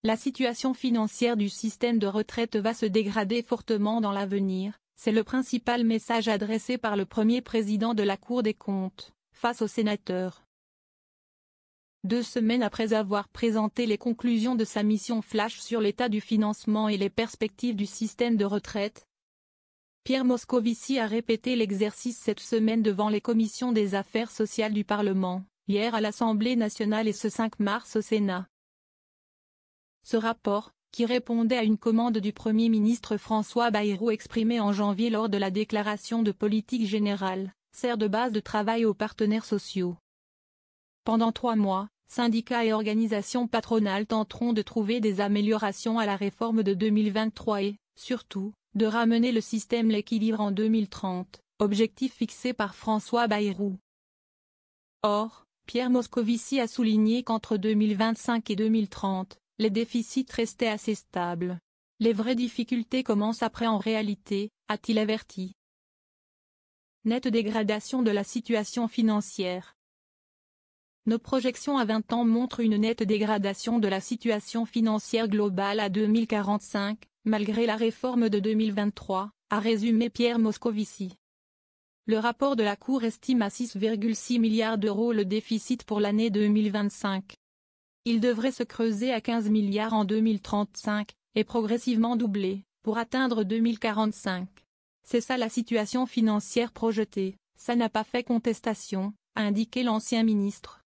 La situation financière du système de retraite va se dégrader fortement dans l'avenir, c'est le principal message adressé par le premier président de la Cour des comptes, face aux sénateurs. 2 semaines après avoir présenté les conclusions de sa mission flash sur l'état du financement et les perspectives du système de retraite, Pierre Moscovici a répété l'exercice cette semaine devant les commissions des affaires sociales du Parlement, hier à l'Assemblée nationale et ce 5 mars au Sénat. Ce rapport, qui répondait à une commande du Premier ministre François Bayrou exprimée en janvier lors de la déclaration de politique générale, sert de base de travail aux partenaires sociaux. Pendant 3 mois, syndicats et organisations patronales tenteront de trouver des améliorations à la réforme de 2023 et, surtout, de ramener le système à l'équilibre en 2030, objectif fixé par François Bayrou. Or, Pierre Moscovici a souligné qu'entre 2025 et 2030, les déficits restaient assez stables. Les vraies difficultés commencent après en réalité, a-t-il averti. Nette dégradation de la situation financière. Nos projections à 20 ans montrent une nette dégradation de la situation financière globale à 2045, malgré la réforme de 2023, a résumé Pierre Moscovici. Le rapport de la Cour estime à 6,6 milliards d'euros le déficit pour l'année 2025. Il devrait se creuser à 15 milliards en 2035, et progressivement doubler, pour atteindre 2045. C'est ça la situation financière projetée, ça n'a pas fait contestation, a indiqué l'ancien ministre.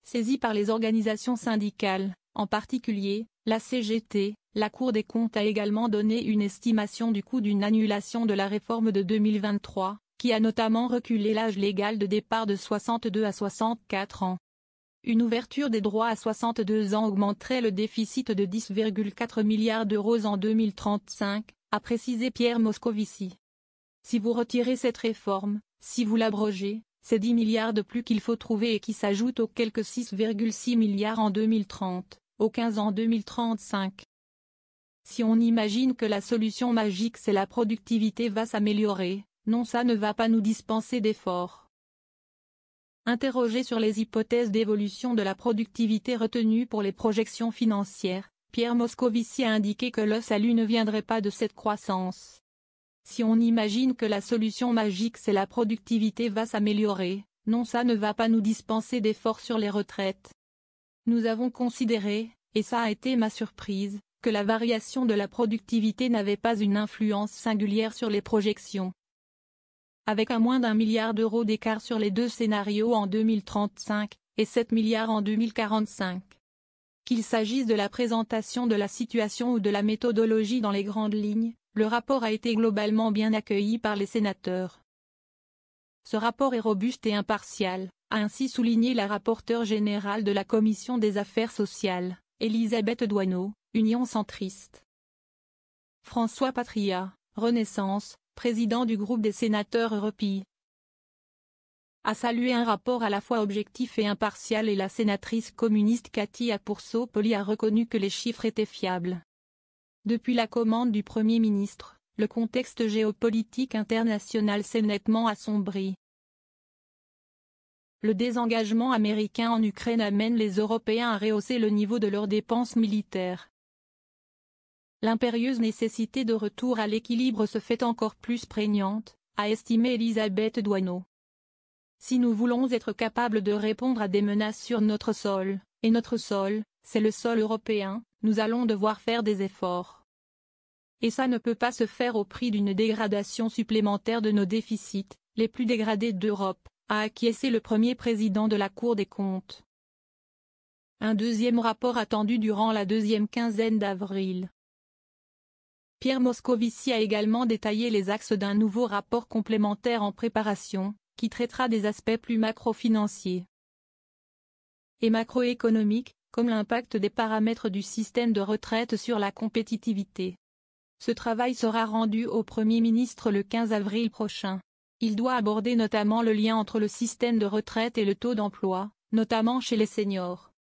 Saisi par les organisations syndicales, en particulier, la CGT, la Cour des comptes a également donné une estimation du coût d'une annulation de la réforme de 2023, qui a notamment reculé l'âge légal de départ de 62 à 64 ans. Une ouverture des droits à 62 ans augmenterait le déficit de 10,4 milliards d'euros en 2035, a précisé Pierre Moscovici. Si vous retirez cette réforme, si vous l'abrogez, c'est 10 milliards de plus qu'il faut trouver et qui s'ajoutent aux quelques 6,6 milliards en 2030, aux 15 en 2035. Si on imagine que la solution magique c'est la productivité va s'améliorer, non ça ne va pas nous dispenser d'efforts. Interrogé sur les hypothèses d'évolution de la productivité retenues pour les projections financières, Pierre Moscovici a indiqué que le salut ne viendrait pas de cette croissance. Si on imagine que la solution magique c'est la productivité va s'améliorer, non ça ne va pas nous dispenser d'efforts sur les retraites. Nous avons considéré, et ça a été ma surprise, que la variation de la productivité n'avait pas une influence singulière sur les projections. Avec un moins d'1 milliard d'euros d'écart sur les 2 scénarios en 2035, et 7 milliards en 2045. Qu'il s'agisse de la présentation de la situation ou de la méthodologie dans les grandes lignes, le rapport a été globalement bien accueilli par les sénateurs. Ce rapport est robuste et impartial, a ainsi souligné la rapporteure générale de la Commission des affaires sociales, Élisabeth Doineau, Union centriste. François Patriat, Renaissance, président du groupe des sénateurs REPI, a salué un rapport à la fois objectif et impartial et la sénatrice communiste Cathy Apurso-Poly a reconnu que les chiffres étaient fiables. Depuis la commande du Premier ministre, le contexte géopolitique international s'est nettement assombri. Le désengagement américain en Ukraine amène les Européens à rehausser le niveau de leurs dépenses militaires. L'impérieuse nécessité de retour à l'équilibre se fait encore plus prégnante, a estimé Élisabeth Doineau. Si nous voulons être capables de répondre à des menaces sur notre sol, et notre sol, c'est le sol européen, nous allons devoir faire des efforts. Et ça ne peut pas se faire au prix d'une dégradation supplémentaire de nos déficits, les plus dégradés d'Europe, a acquiescé le premier président de la Cour des comptes. Un deuxième rapport attendu durant la deuxième quinzaine d'avril. Pierre Moscovici a également détaillé les axes d'un nouveau rapport complémentaire en préparation, qui traitera des aspects plus macro-financiers et macroéconomiques, comme l'impact des paramètres du système de retraite sur la compétitivité. Ce travail sera rendu au Premier ministre le 15 avril prochain. Il doit aborder notamment le lien entre le système de retraite et le taux d'emploi, notamment chez les seniors.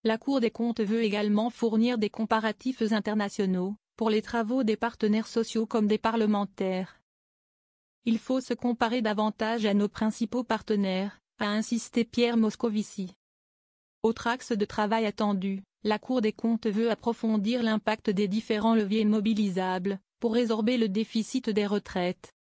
La Cour des comptes veut également fournir des comparatifs internationaux, pour les travaux des partenaires sociaux comme des parlementaires. Il faut se comparer davantage à nos principaux partenaires, a insisté Pierre Moscovici. Autre axe de travail attendu, La Cour des comptes veut approfondir l'impact des différents leviers mobilisables pour résorber le déficit des retraites.